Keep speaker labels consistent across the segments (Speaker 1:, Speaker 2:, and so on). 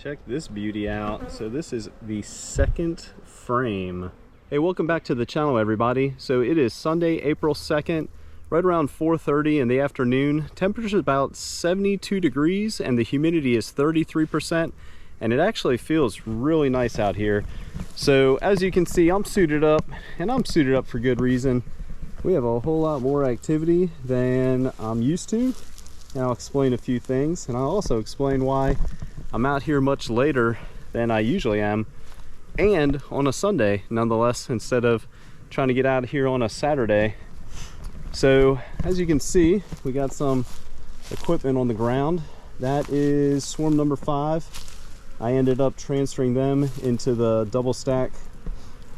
Speaker 1: check this beauty out. So this is the second frame. Hey, welcome back to the channel, everybody. So it is Sunday, April 2nd, right around 4:30 in the afternoon. Temperature is about 72 degrees and the humidity is 33%. And it actually feels really nice out here. So as you can see, I'm suited up, and I'm suited up for good reason. We have a whole lot more activity than I'm used to. And I'll explain a few things, and I'll also explain why I'm out here much later than I usually am, and on a Sunday nonetheless, instead of trying to get out here on a Saturday. So as you can see, we got some equipment on the ground. That is swarm number 5. I ended up transferring them into the double stack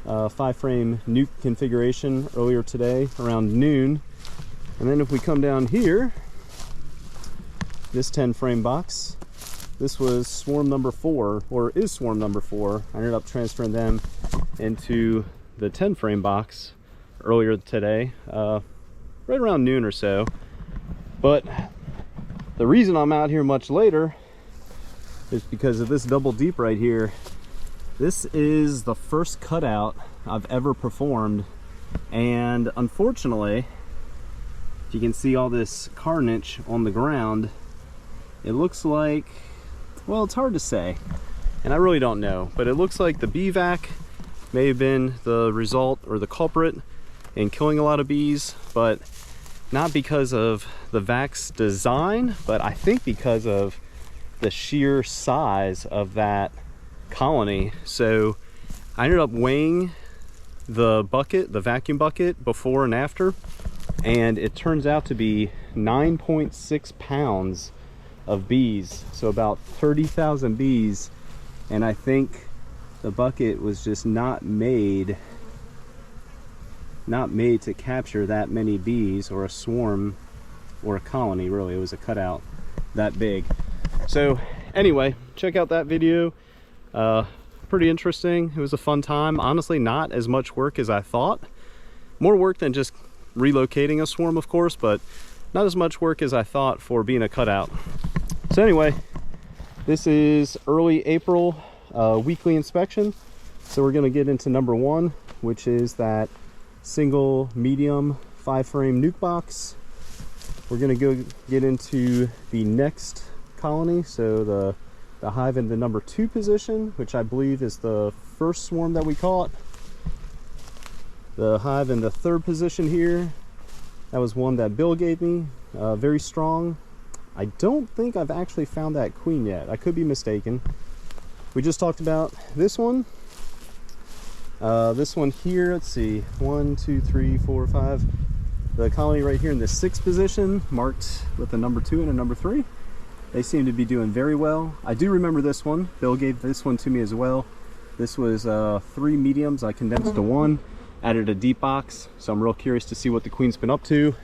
Speaker 1: 5-frame nuke configuration earlier today around noon. And then if we come down here, this 10-frame box, this was swarm number 4, or is swarm number 4. I ended up transferring them into the 10-frame box earlier today, right around noon or so. But the reason I'm out here much later is because of this double deep right here. This is the first cutout I've ever performed, and unfortunately, if you can see all this carnage on the ground, it looks like, well, it's hard to say, and I really don't know, but it looks like the bee vac may have been the result or the culprit in killing a lot of bees, but not because of the vac's design, but I think because of the sheer size of that colony. So I ended up weighing the bucket, the vacuum bucket, before and after, and it turns out to be 9.6 pounds of bees, so about 30,000 bees. And I think the bucket was just not made to capture that many bees, or a swarm, or a colony. Really, it was a cutout that big. So anyway, check out that video. Pretty interesting. It was a fun time. Honestly, not as much work as I thought. More work than just relocating a swarm, of course, but not as much work as I thought for being a cutout. So anyway, this is early April weekly inspection. So we're going to get into number 1, which is that single medium 5-frame nuke box. We're going to go get into the next colony, so the hive in the number 2 position, which I believe is the first swarm that we caught. The hive in the 3rd position here, that was one that Bill gave me, very strong. I don't think I've actually found that queen yet. I could be mistaken. We just talked about this one. This one here, let's see, 1, 2, 3, 4, 5. The colony right here in the 6th position, marked with a number 2 and a number 3. They seem to be doing very well. I do remember this one. Bill gave this one to me as well. This was 3 mediums. I condensed to 1, added a deep box. So I'm real curious to see what the queen's been up to.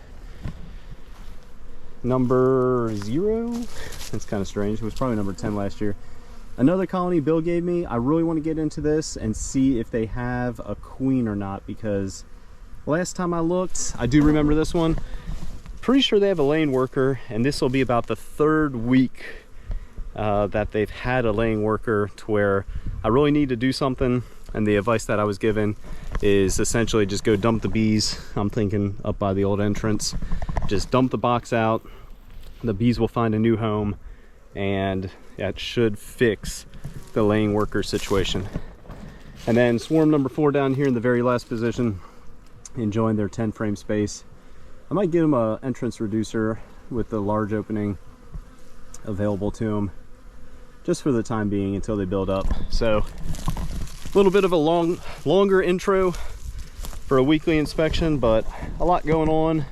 Speaker 1: Number 0, that's kind of strange. It was probably number 10 last year. Another colony Bill gave me. I really want to get into this and see if they have a queen or not, because last time I looked, I do remember this one. Pretty sure they have a laying worker, and this will be about the 3rd week that they've had a laying worker, to where I really need to do something. And the advice that I was given is essentially just go dump the bees. I'm thinking up by the old entrance. Just dump the box out. The bees will find a new home, and that should fix the laying worker situation. And then swarm number 4 down here in the very last position, enjoying their 10-frame space. I might give them an entrance reducer with the large opening available to them, just for the time being until they build up. So a little bit of a longer intro for a weekly inspection, but a lot going on.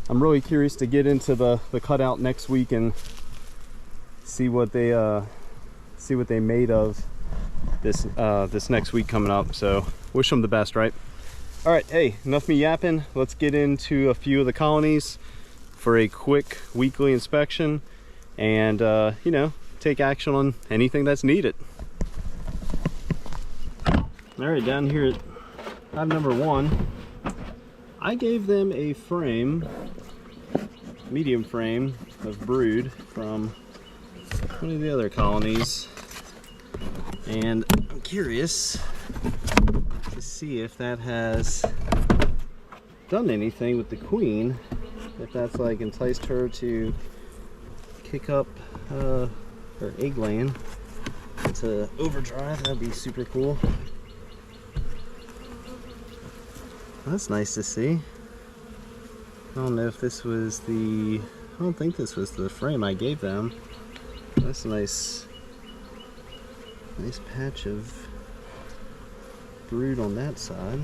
Speaker 1: I'm really curious to get into the cutout next week and see what they made of this next week coming up. So wish them the best, right? All right, hey, enough me yapping. Let's get into a few of the colonies for a quick weekly inspection, and you know, take action on anything that's needed. All right, down here at hive number 1, I gave them a frame, medium frame of brood from one of the other colonies, and I'm curious to see if that has done anything with the queen, if that's like enticed her to kick up her egg laying into overdrive. That'd be super cool. That's nice to see. I don't know if this was the, I don't think this was the frame I gave them. That's a nice patch of brood on that side.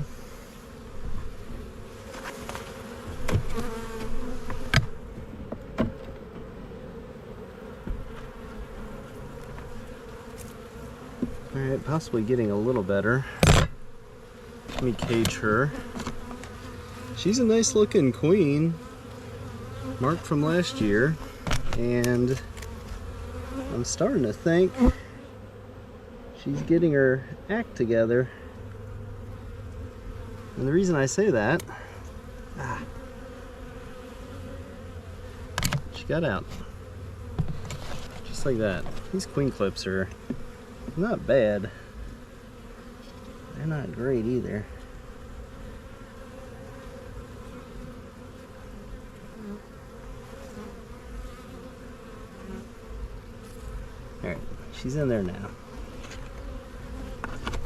Speaker 1: Alright, possibly getting a little better. Let me cage her. She's a nice looking queen, marked from last year, and I'm starting to think she's getting her act together. And the reason I say that, she got out. Just like that. These queen clips are not bad. They're not great either. Alright, she's in there now.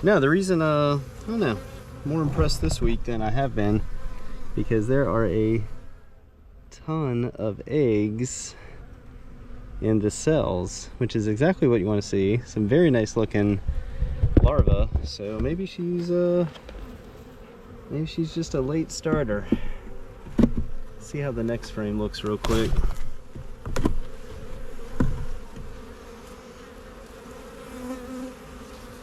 Speaker 1: Now, the reason, I don't know, more impressed this week than I have been, because there are a ton of eggs in the cells, which is exactly what you want to see. Some very nice looking larvae. So maybe she's just a late starter. See how the next frame looks real quick.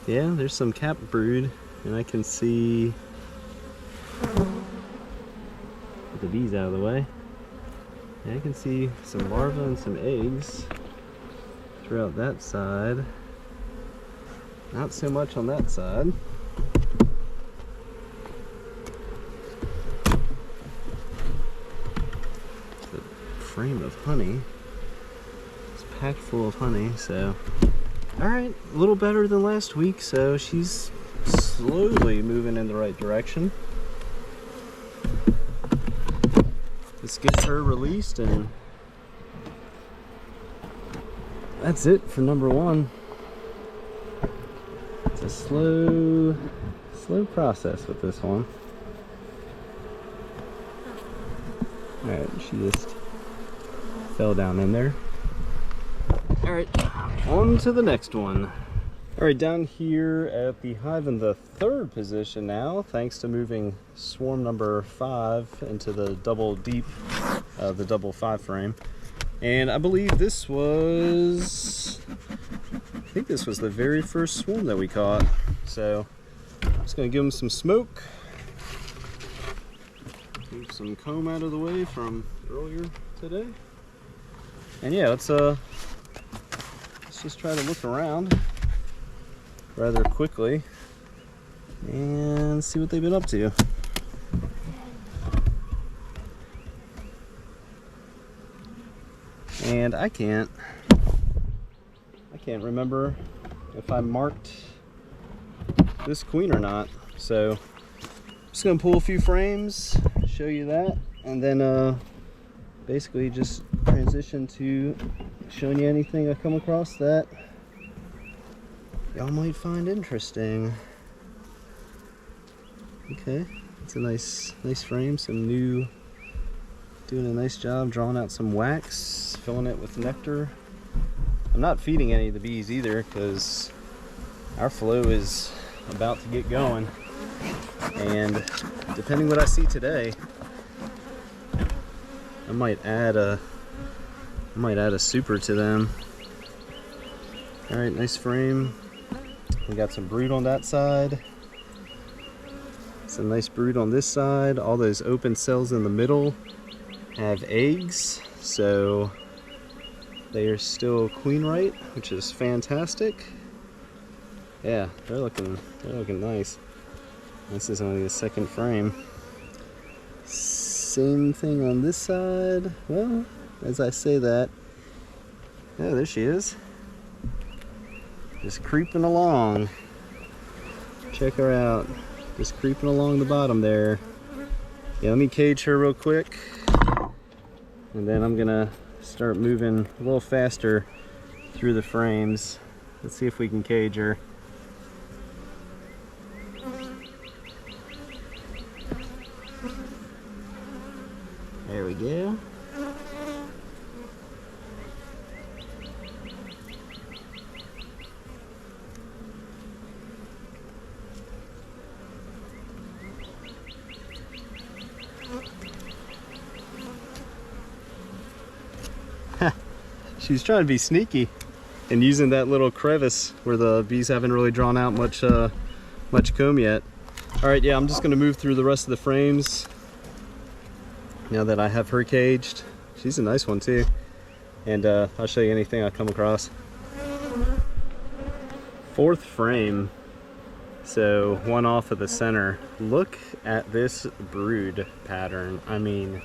Speaker 1: Yeah, there's some cap brood, and I can see, get the bees out of the way. And I can see some larvae and some eggs throughout that side. Not so much on that side. The frame of honey. It's packed full of honey, so. Alright, a little better than last week, so she's slowly moving in the right direction. Let's get her released, and that's it for number one. It's a slow process with this one. Alright, she just fell down in there. Alright, on to the next one. Alright, down here at the hive in the third position now, thanks to moving swarm number 5 into the double deep, the double 5 frame. And I believe this was, I think this was the very first swarm that we caught. So, I'm just going to give them some smoke. Move some comb out of the way from earlier today. And yeah, let's just try to look around rather quickly and see what they've been up to. And I can't remember if I marked this queen or not, so I'm just gonna pull a few frames, show you that, and then basically just transition to showing you anything I come across that y'all might find interesting. Okay, it's a nice frame, some new, doing a nice job drawing out some wax, filling it with nectar. I'm not feeding any of the bees either because our flow is about to get going, and depending what I see today, I might add a super to them. All right, nice frame. We got some brood on that side. Some nice brood on this side. All those open cells in the middle have eggs, so they are still queen right, which is fantastic. Yeah, they're looking nice. This is only the second frame. Same thing on this side. Well, as I say that, yeah, there she is. Just creeping along. Check her out. Just creeping along the bottom there. Yeah, let me cage her real quick. And then I'm gonna start moving a little faster through the frames. Let's see if we can cage her. There we go. She's trying to be sneaky and using that little crevice where the bees haven't really drawn out much comb yet. All right, yeah, I'm just gonna move through the rest of the frames now that I have her caged. She's a nice one too. And I'll show you anything I come across. Fourth frame, so one off of the center. Look at this brood pattern. I mean,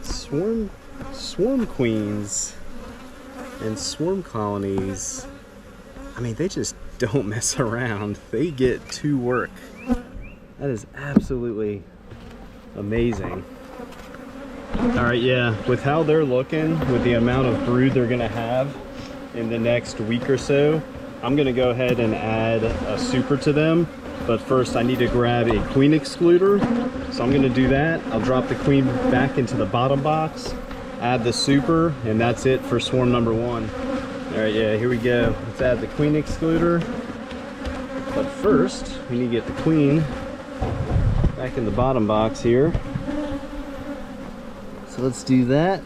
Speaker 1: swarm queens and swarm colonies. I mean, they just don't mess around. They get to work. That is absolutely amazing. All right, yeah, with how they're looking, with the amount of brood they're gonna have in the next week or so, I'm gonna go ahead and add a super to them. But first I need to grab a queen excluder. So I'm gonna do that. I'll drop the queen back into the bottom box, add the super, and that's it for swarm number one. All right, yeah, here we go. Let's add the queen excluder. But first, we need to get the queen back in the bottom box here. So let's do that.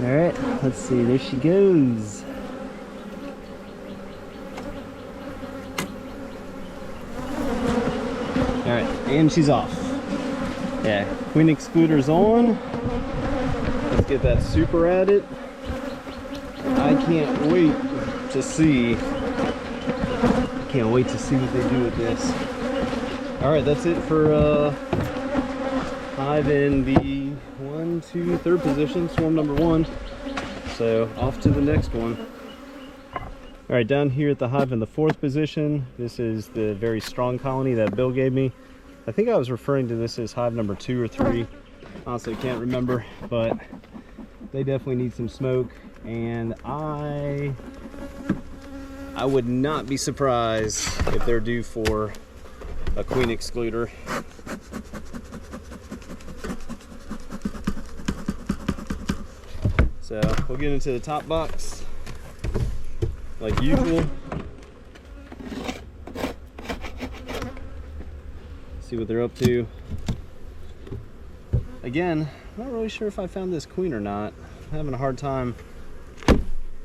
Speaker 1: All right, let's see, there she goes. All right, and she's off. Yeah, queen excluder's on. Let's get that super added. I can't wait to see. Can't wait to see what they do with this. All right, that's it for hive in the third position, swarm number one. So off to the next one. All right, down here at the hive in the fourth position, this is the very strong colony that Bill gave me. I think I was referring to this as hive number 2 or 3. Honestly, can't remember, but they definitely need some smoke. And I would not be surprised if they're due for a queen excluder. So we'll get into the top box like usual. See what they're up to. Again, I'm not really sure if I found this queen or not. I'm having a hard time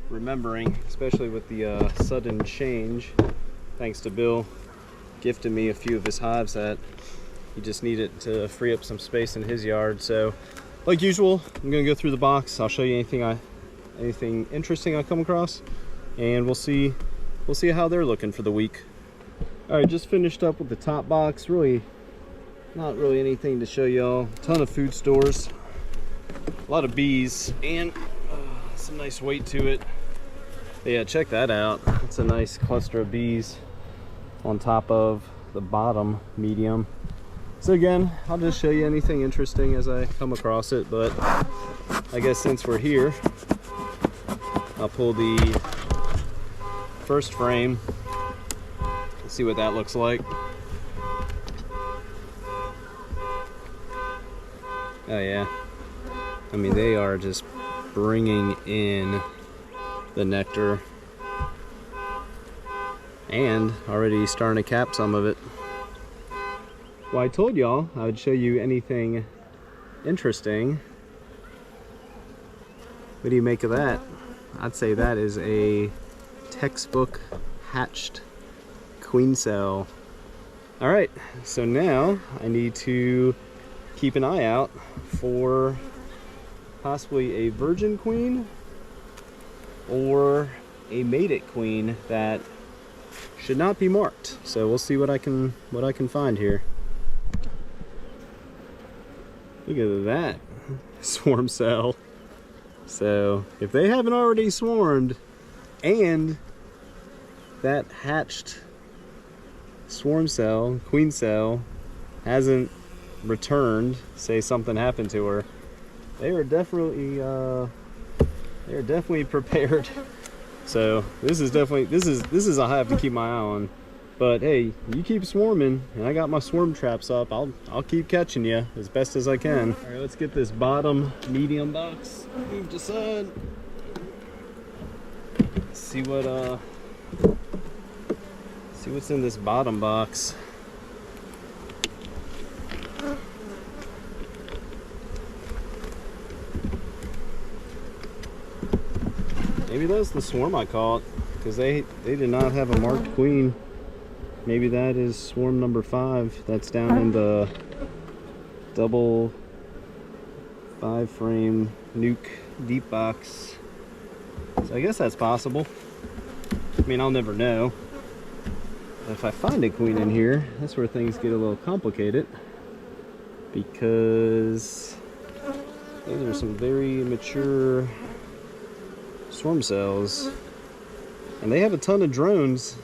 Speaker 1: remembering, especially with the sudden change. Thanks to Bill gifting me a few of his hives that he just needed to free up some space in his yard. So like usual, I'm gonna go through the box. I'll show you anything interesting I come across, and we'll see how they're looking for the week. All right, just finished up with the top box. Really not really anything to show y'all. A ton of food stores, a lot of bees, and some nice weight to it. But yeah, check that out. It's a nice cluster of bees on top of the bottom medium. So again, I'll just show you anything interesting as I come across it, but I guess since we're here, I'll pull the first frame. Let's see what that looks like. Oh yeah, I mean, they are just bringing in the nectar and already starting to cap some of it. Well, I told y'all I would show you anything interesting. What do you make of that? I'd say that is a textbook hatched queen cell. All right, so now I need to keep an eye out for possibly a virgin queen or a mated queen that should not be marked. So we'll see what I can find here. Look at that swarm cell. So if they haven't already swarmed and that hatched swarm cell, queen cell, hasn't returned, say something happened to her, they are definitely prepared. So this is a hive to keep my eye on. But hey, you keep swarming, and I got my swarm traps up. I'll keep catching you as best as I can. All right, let's get this bottom medium box moved aside. See what's in this bottom box. Maybe that's the swarm I caught, because they did not have a marked queen. Maybe that is swarm number 5. That's down in the double 5-frame nuke deep box. So I guess that's possible. I mean, I'll never know. But if I find a queen in here, that's where things get a little complicated, because those are some very mature swarm cells, and they have a ton of drones.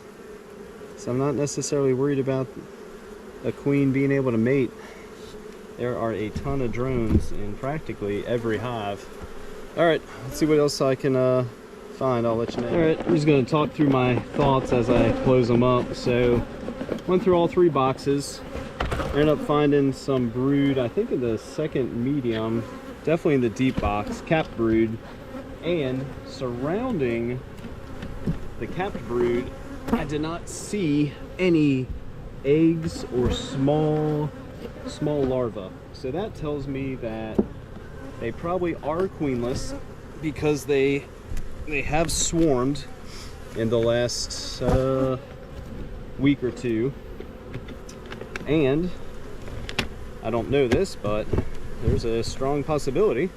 Speaker 1: So I'm not necessarily worried about a queen being able to mate. There are a ton of drones in practically every hive. All right, let's see what else I can find. I'll let you know. All right, I'm just gonna talk through my thoughts as I close them up. So went through all 3 boxes. Ended up finding some brood, I think in the second medium, definitely in the deep box, capped brood. And surrounding the capped brood, I did not see any eggs or small larvae. So that tells me that they probably are queenless, because they have swarmed in the last week or 2. And I don't know this, but there's a strong possibility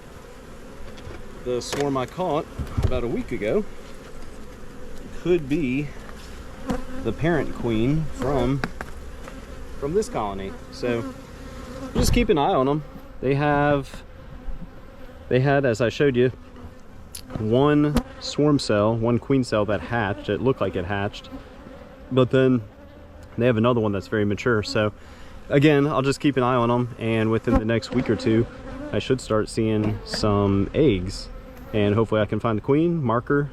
Speaker 1: the swarm I caught about a week ago could be the parent queen from this colony. So just keep an eye on them. They had, as I showed you, 1 swarm cell, 1 queen cell that hatched. It looked like it hatched, but then they have another one that's very mature. So again, I'll just keep an eye on them, and within the next week or 2 I should start seeing some eggs, and hopefully I can find the queen, marker,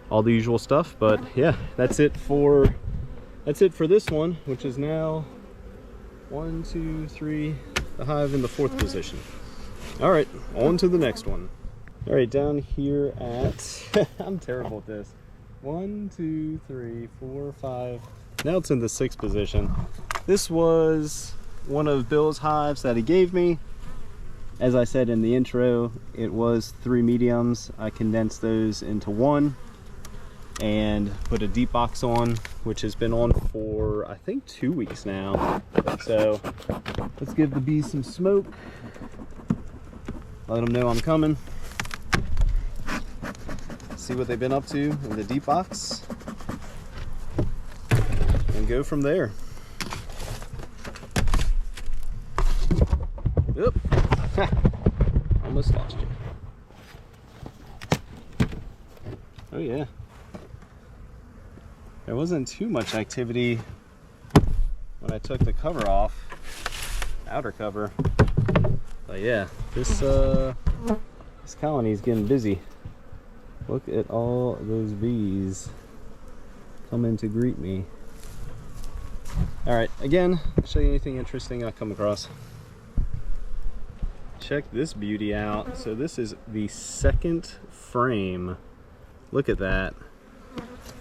Speaker 1: all the usual stuff. But yeah, that's it for this one, which is now 1, 2, 3, the hive in the 4th position. All right, on to the next one. All right, down here at I'm terrible at this. 1, 2, 3, 4, 5. Now it's in the 6th position. This was one of Bill's hives that he gave me. As I said in the intro, it was 3 mediums. I condensed those into 1 and put a deep box on, which has been on for I think 2 weeks now. So let's give the bees some smoke, let them know I'm coming, see what they've been up to in the deep box, and go from there. Oop. Almost lost you. Oh yeah. There wasn't too much activity when I took the cover off, outer cover. But yeah, this colony is getting busy. Look at all those bees coming to greet me. All right, again, I'll show you anything interesting I come across. Check this beauty out. So this is the 2nd frame. Look at that.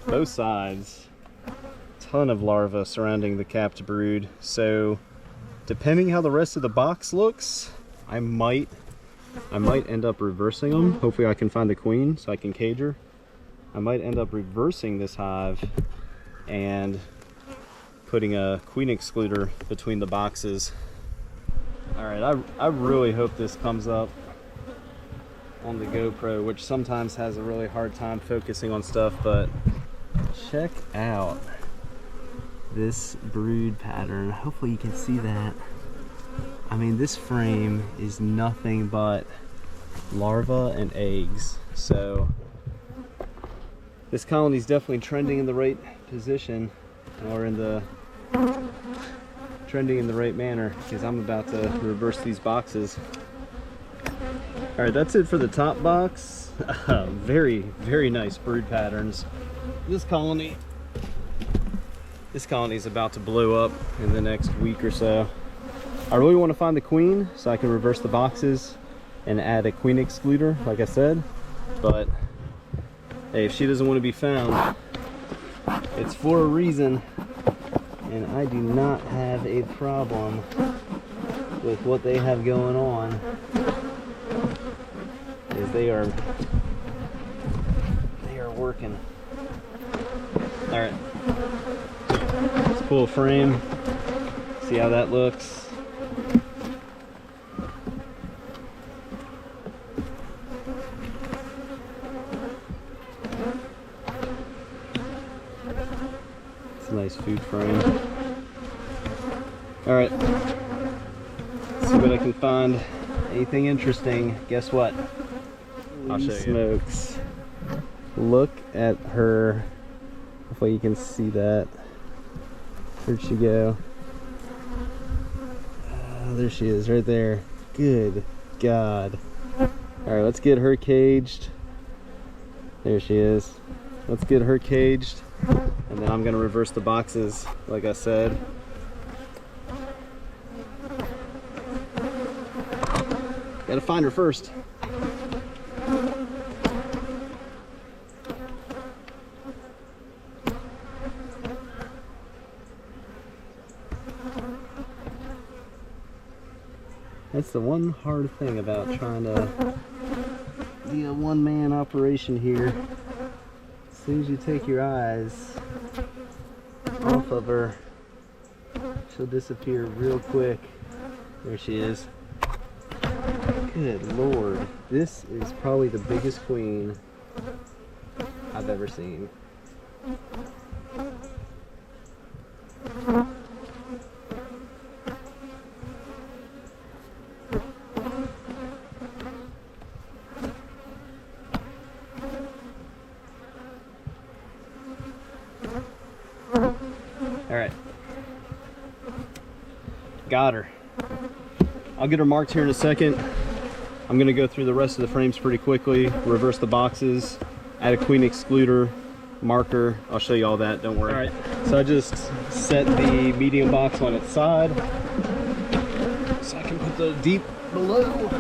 Speaker 1: Both sides. Ton of larvae surrounding the capped brood. So depending how the rest of the box looks, I might end up reversing them. Hopefully I can find the queen so I can cage her. I might end up reversing this hive and putting a queen excluder between the boxes. All right, I really hope this comes up on the GoPro, which sometimes has a really hard time focusing on stuff, but check out this brood pattern. Hopefully you can see that. I mean, this frame is nothing but larvae and eggs. So this colony is definitely trending in the right position, or trending in the right manner, because I'm about to reverse these boxes. All right, that's it for the top box. Very, very nice brood patterns. This colony is about to blow up in the next week or so. I really want to find the queen so I can reverse the boxes and add a queen excluder, like I said. But hey, if she doesn't want to be found, it's for a reason. And I do not have a problem with what they have going on, is they are working. All right, let's pull a frame, see how that looks. It's a nice food frame. All right, let's see what I can find. Anything interesting? Guess what? I'll show you. Smokes. Look at her. Hopefully you can see that. Where'd she go? There she is, right there. Good God. All right, let's get her caged. There she is. Let's get her caged, and then I'm gonna reverse the boxes, like I said. Gotta find her first. That's the one hard thing about trying to be a one-man operation here. As soon as you take your eyes off of her, she'll disappear real quick. There she is. Good Lord. This is probably the biggest queen I've ever seen. All right, got her. I'll get her marked here in a second. I'm gonna go through the rest of the frames pretty quickly, reverse the boxes, add a queen excluder, marker. I'll show you all that, don't worry. All right, so I just set the medium box on its side so I can put the deep below.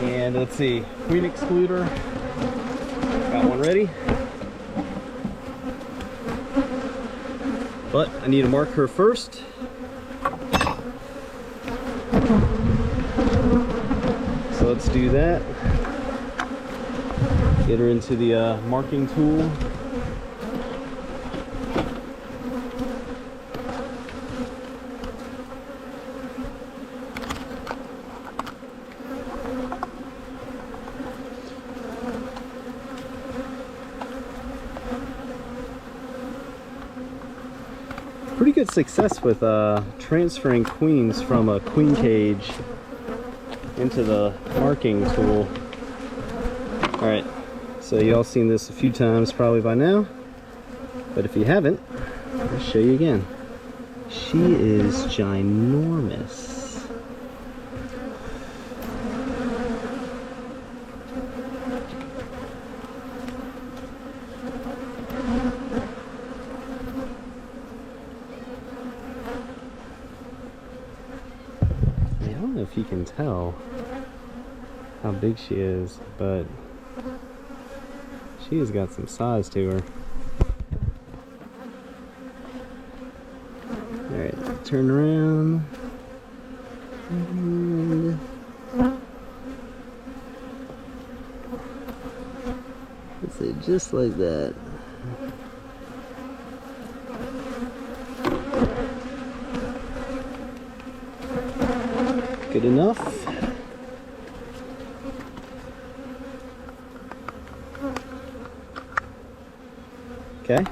Speaker 1: And let's see, queen excluder, got one ready. But I need to mark her first. So let's do that. Get her into the marking tool. Pretty good success with transferring queens from a queen cage into the marking tool. All right, so y'all seen this a few times probably by now, but if you haven't, I'll show you again. She is ginormous. I don't know if you can tell how big she is, but she has got some size to her. Alright, turn around. And let's say just like that. Good enough. Okay.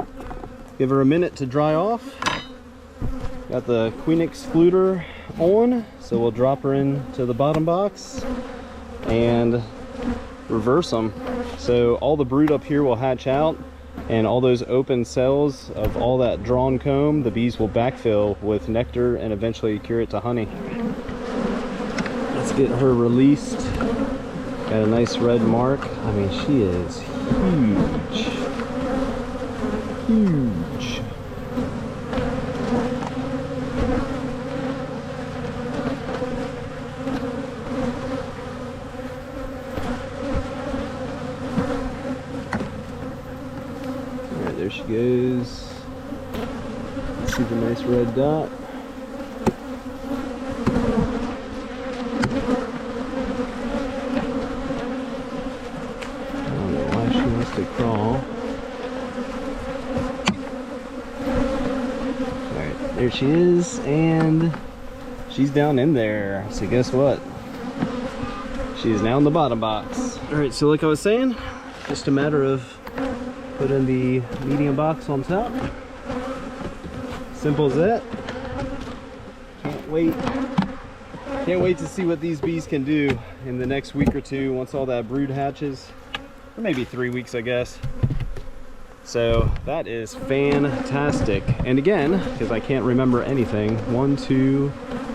Speaker 1: Give her a minute to dry off. Got the queen excluder on, so we'll drop her into the bottom box and reverse them. So all the brood up here will hatch out, and all those open cells of all that drawn comb, the bees will backfill with nectar and eventually cure it to honey. Let's get her released. Got a nice red mark. I mean, she is huge. Huge. Alright, there she goes. Let's see the nice red dot. To crawl. Alright, there she is, and she's down in there. So guess what? She is now in the bottom box. Alright, so like I was saying, just a matter of putting the medium box on top. Simple as that. Can't wait to see what these bees can do in the next week or two once all that brood hatches. Or maybe 3 weeks, I guess. So that is fantastic. And again, because I can't remember anything, 1, 2,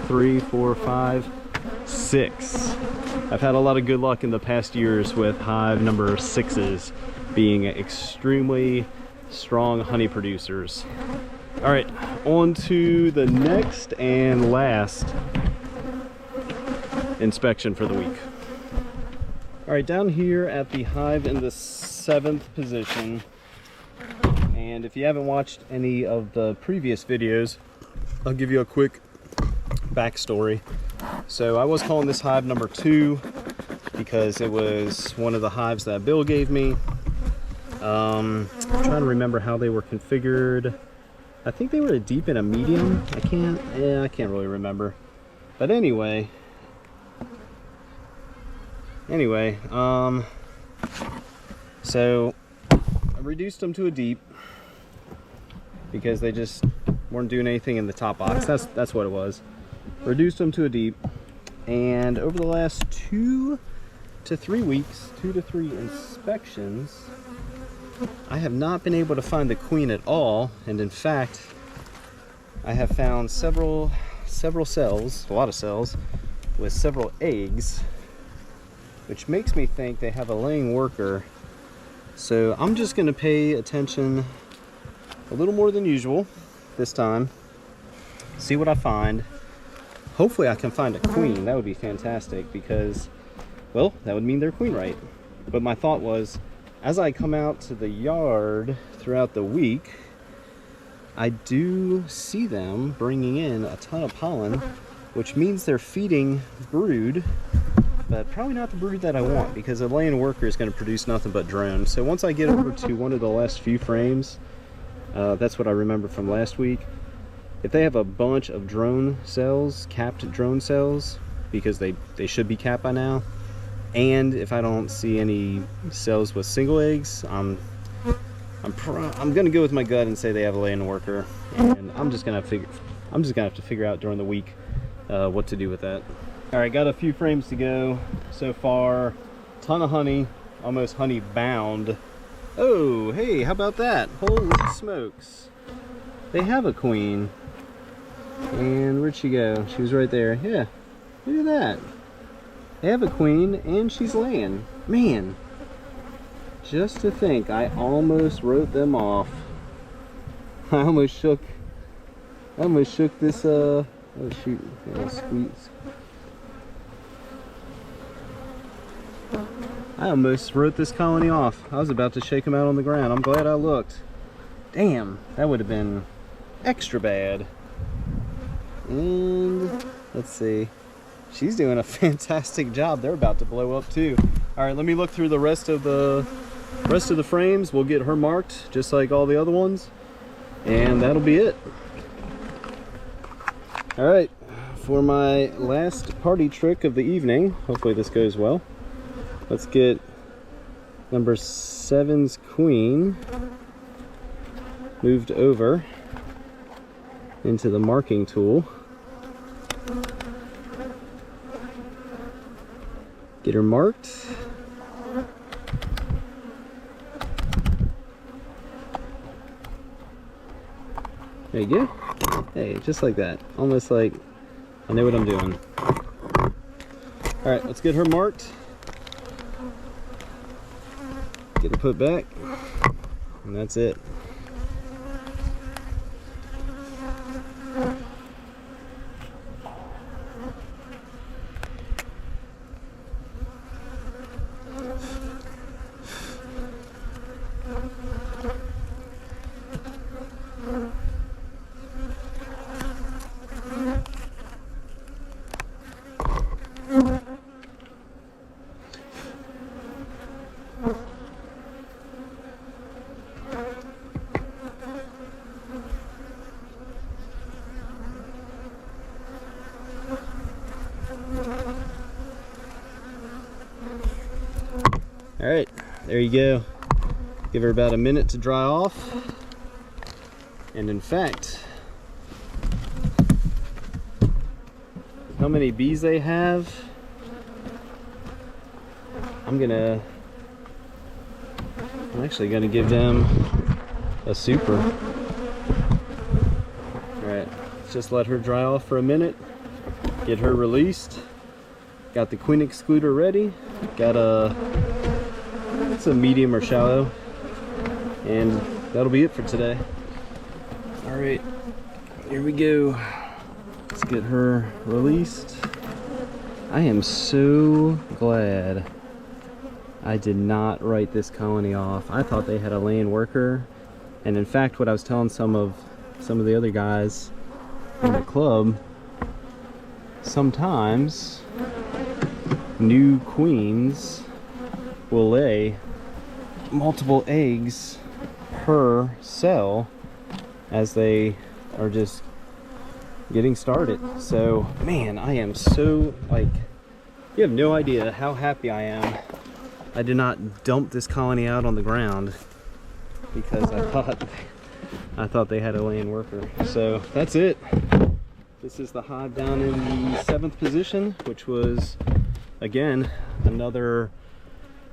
Speaker 1: 3, 4, 5, 6. I've had a lot of good luck in the past years with hive number 6s being extremely strong honey producers. All right, on to the next and last inspection for the week. All right, down here at the hive in the 7th position, and if you haven't watched any of the previous videos, I'll give you a quick backstory. So I was calling this hive number 2 because it was one of the hives that Bill gave me. I'm trying to remember how they were configured. I think they were a deep and a medium. I can't really remember. But anyway, so I reduced them to a deep because they just weren't doing anything in the top box. That's what it was. Reduced them to a deep, and over the last 2 to 3 weeks, 2 to 3 inspections, I have not been able to find the queen at all. And in fact, I have found several cells, a lot of cells, with several eggs, which makes me think they have a laying worker. So I'm just going to pay attention a little more than usual this time, see what I find. Hopefully I can find a queen. That would be fantastic, because, well, that would mean they're queen right. But my thought was, as I come out to the yard throughout the week, I do see them bringing in a ton of pollen, which means they're feeding brood, but probably not the brood that I want, because a laying worker is going to produce nothing but drones. So once I get over to one of the last few frames, that's what I remember from last week. If they have a bunch of drone cells, capped drone cells, because they should be capped by now, and if I don't see any cells with single eggs, I'm gonna go with my gut and say they have a laying worker, and I'm just gonna have to figure out during the week what to do with that. All right, got a few frames to go so far. Ton of honey, almost honey bound. Oh, hey, how about that? Holy smokes! They have a queen. And where'd she go? She was right there. Yeah, look at that. They have a queen, and she's laying. Man, just to think, I almost wrote them off. I almost shook this, oh shoot, squeeze. I almost wrote this colony off. I was about to shake them out on the ground. I'm glad I looked. Damn, that would have been extra bad. And let's see. She's doing a fantastic job. They're about to blow up too. All right, let me look through the rest of the frames. We'll get her marked just like all the other ones, and that'll be it. All right, for my last party trick of the evening, hopefully this goes well. Let's get number 7's queen. moved over into the marking tool. Get her marked. There you go. Hey, just like that. Almost like I know what I'm doing. Alright, let's get her marked. Get her put back. And that's it. All right, there you go. Give her about a minute to dry off. And in fact, how many bees they have, I'm actually gonna give them a super. All right, let's just let her dry off for a minute, get her released. Got the queen excluder ready. Got it's a medium or shallow, and that'll be it for today. All right, here we go. Let's get her released. I am so glad I did not write this colony off. I thought they had a laying worker, and in fact, what I was telling some of the other guys in the club, sometimes new queens will lay multiple eggs per cell as they are just getting started. So man, I am so, like, you have no idea how happy I am I did not dump this colony out on the ground because I thought they had a laying worker. So that's it. This is the hive down in the 7th position, which was again another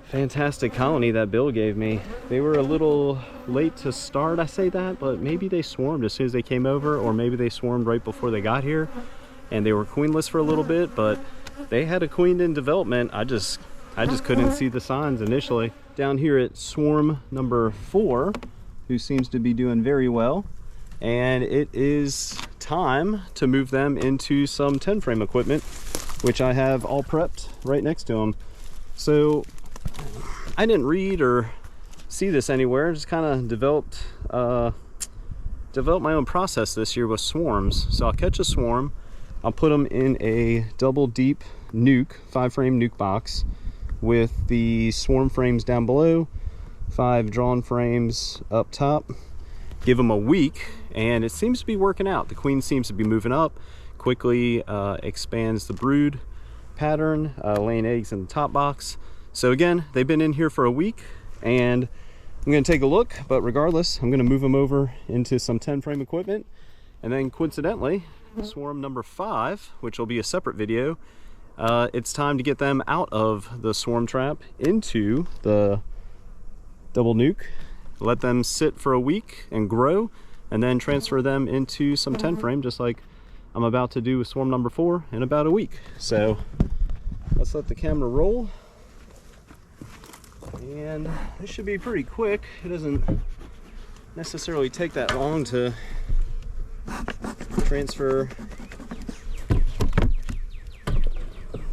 Speaker 1: fantastic colony that Bill gave me. They were a little late to start, I say that, but maybe they swarmed as soon as they came over, or maybe they swarmed right before they got here and they were queenless for a little bit, but they had a queen in development. I just couldn't see the signs initially. Down here at swarm number 4, who seems to be doing very well, and it is time to move them into some 10 frame equipment, which I have all prepped right next to them. So I didn't read or see this anywhere, just kind of developed my own process this year with swarms. So I'll catch a swarm, I'll put them in a double deep nuke, 5-frame nuke box with the swarm frames down below, 5 drawn frames up top. Give them a week and it seems to be working out. The queen seems to be moving up, quickly expands the brood pattern, laying eggs in the top box. So again, they've been in here for a week and I'm going to take a look, but regardless, I'm going to move them over into some 10 frame equipment. And then coincidentally, swarm number 5, which will be a separate video, it's time to get them out of the swarm trap into the double nuke, let them sit for a week and grow, and then transfer them into some 10 frame, just like I'm about to do with swarm number 4 in about a week. So let's let the camera roll, and this should be pretty quick. It doesn't necessarily take that long to transfer,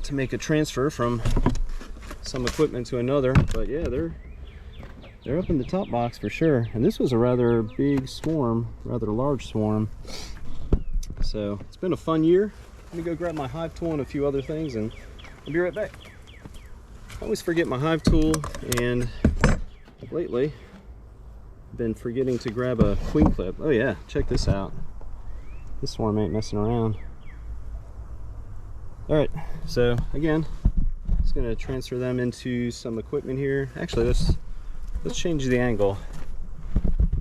Speaker 1: to make a transfer from some equipment to another. But yeah, they're up in the top box for sure. And this was a rather big swarm, rather large swarm. So it's been a fun year. Let me go grab my hive tool and a few other things, and I'll be right back. I always forget my hive tool, and lately I've been forgetting to grab a queen clip. Oh yeah, check this out. This swarm ain't messing around. All right, so again, just gonna transfer them into some equipment here. Actually, let's change the angle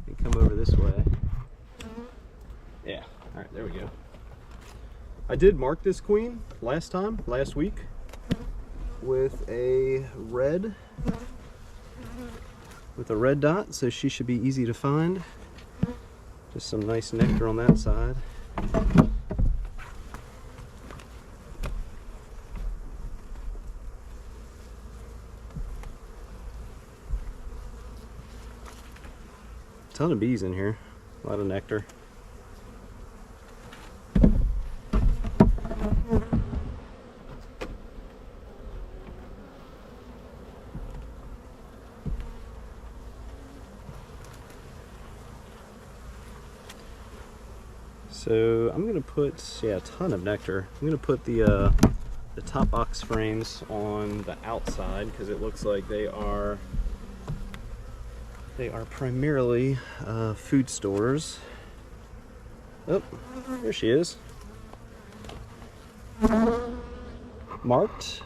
Speaker 1: and come over this way. Yeah, all right, there we go. I did mark this queen last week, with a red dot, so she should be easy to find. Just some nice nectar on that side. Ton of bees in here, a lot of nectar. So I'm gonna put, yeah, a ton of nectar. I'm gonna put the top box frames on the outside because it looks like they are primarily food stores. Oh, there she is. Marked,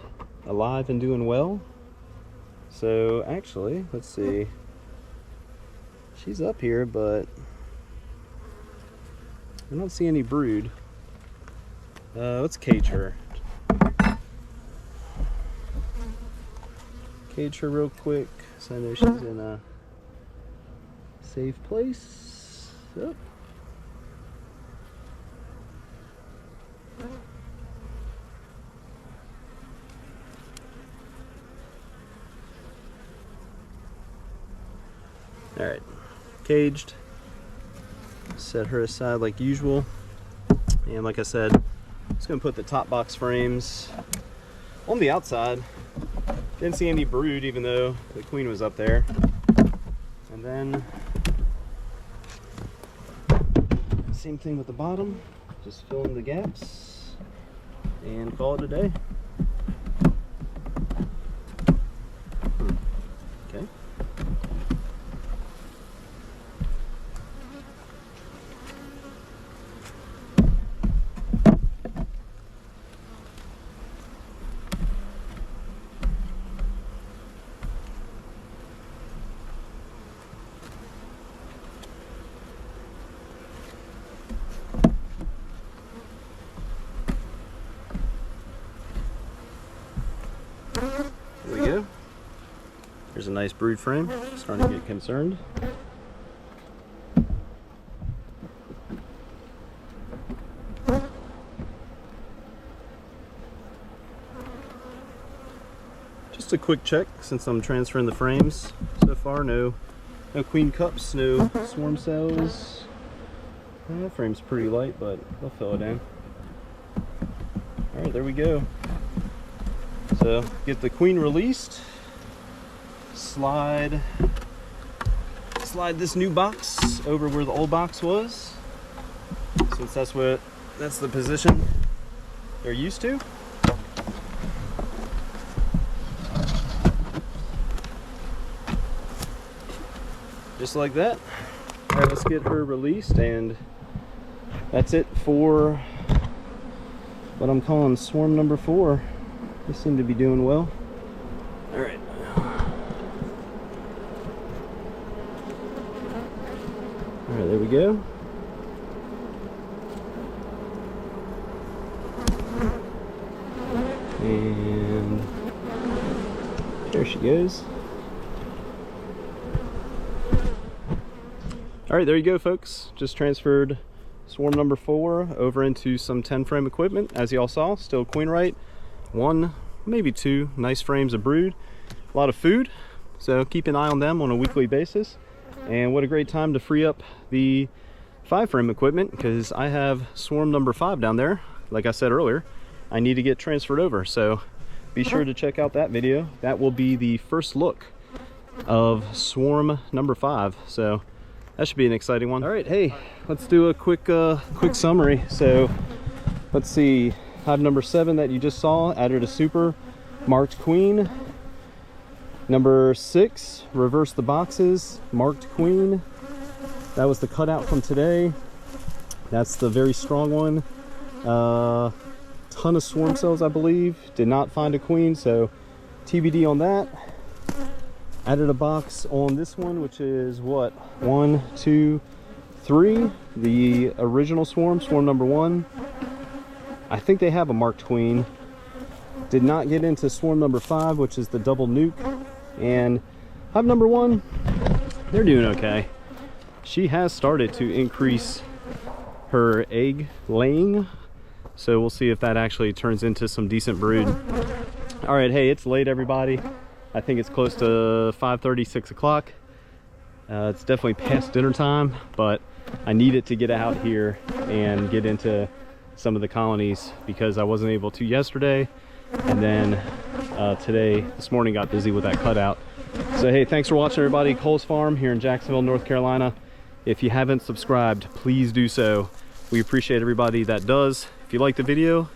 Speaker 1: alive and doing well. So actually, let's see. She's up here, but I don't see any brood. Let's cage her. Cage her real quick so I know she's in a safe place. Oh. All right, caged. Set her aside like usual, and like I said, I'm just gonna put the top box frames on the outside. Didn't see any brood even though the queen was up there. And then same thing with the bottom, just fill in the gaps and call it a day. Okay. There we go. There's a nice brood frame. Starting to get concerned. Just a quick check since I'm transferring the frames. So far, no queen cups, no swarm cells. That frame's pretty light, but I'll fill it in. All right, there we go. So get the queen released, slide this new box over where the old box was, since that's the position they're used to. Just like that. All right, let's get her released, and that's it for what I'm calling swarm number 4. They seem to be doing well. All right. All right, there we go. And there she goes. All right, there you go, folks. Just transferred swarm number 4 over into some 10 frame equipment. As y'all saw, still queen right. 1, maybe 2 nice frames of brood. A lot of food, so keep an eye on them on a weekly basis. And what a great time to free up the 5 frame equipment, because I have swarm number 5 down there. Like I said earlier, I need to get transferred over, so be sure to check out that video. That will be the first look of swarm number 5, so that should be an exciting one. All right, hey, let's do a quick summary. So let's see, hive number 7 that you just saw added a super marked queen. Number 6, reverse the boxes, marked queen. That was the cutout from today. That's the very strong one. Ton of swarm cells, I believe. Did not find a queen, so TBD on that. Added a box on this one, which is what, 1, 2, 3, the original swarm, swarm number 1. I think they have a marked queen. Did not get into swarm number 5, which is the double nuke. And hive number 1, they're doing okay. She has started to increase her egg laying, so we'll see if that actually turns into some decent brood. All right, hey, it's late, everybody. I think it's close to 5:30, 6 o'clock. It's definitely past dinner time, but I needed to get out here and get into some of the colonies because I wasn't able to yesterday, and then this morning got busy with that cutout. So hey, thanks for watching, everybody. Cole's Farm here in Jacksonville, North Carolina. If you haven't subscribed, please do so. We appreciate everybody that does. If you like the video,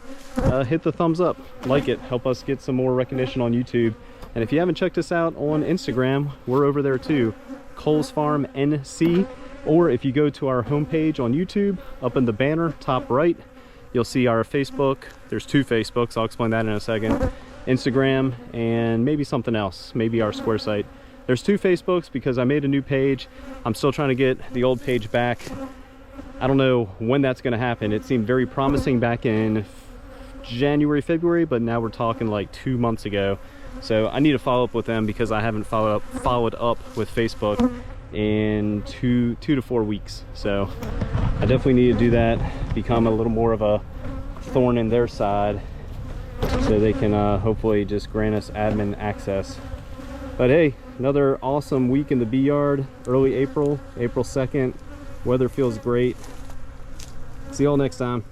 Speaker 1: hit the thumbs up, like it, help us get some more recognition on YouTube. And if you haven't checked us out on Instagram, we're over there too, Cole's Farm NC. Or if you go to our homepage on YouTube, up in the banner, top right, you'll see our Facebook. There's 2 Facebooks, I'll explain that in a second. Instagram, and maybe something else, maybe our Square site. There's 2 Facebooks because I made a new page. I'm still trying to get the old page back. I don't know when that's gonna happen. It seemed very promising back in January, February, but now we're talking like 2 months ago. So I need to follow up with them because I haven't followed up with Facebook in 2 to 4 weeks. So I definitely need to do that, become a little more of a thorn in their side so they can hopefully just grant us admin access. But hey, another awesome week in the bee yard. Early April 2nd. Weather feels great. See y'all next time.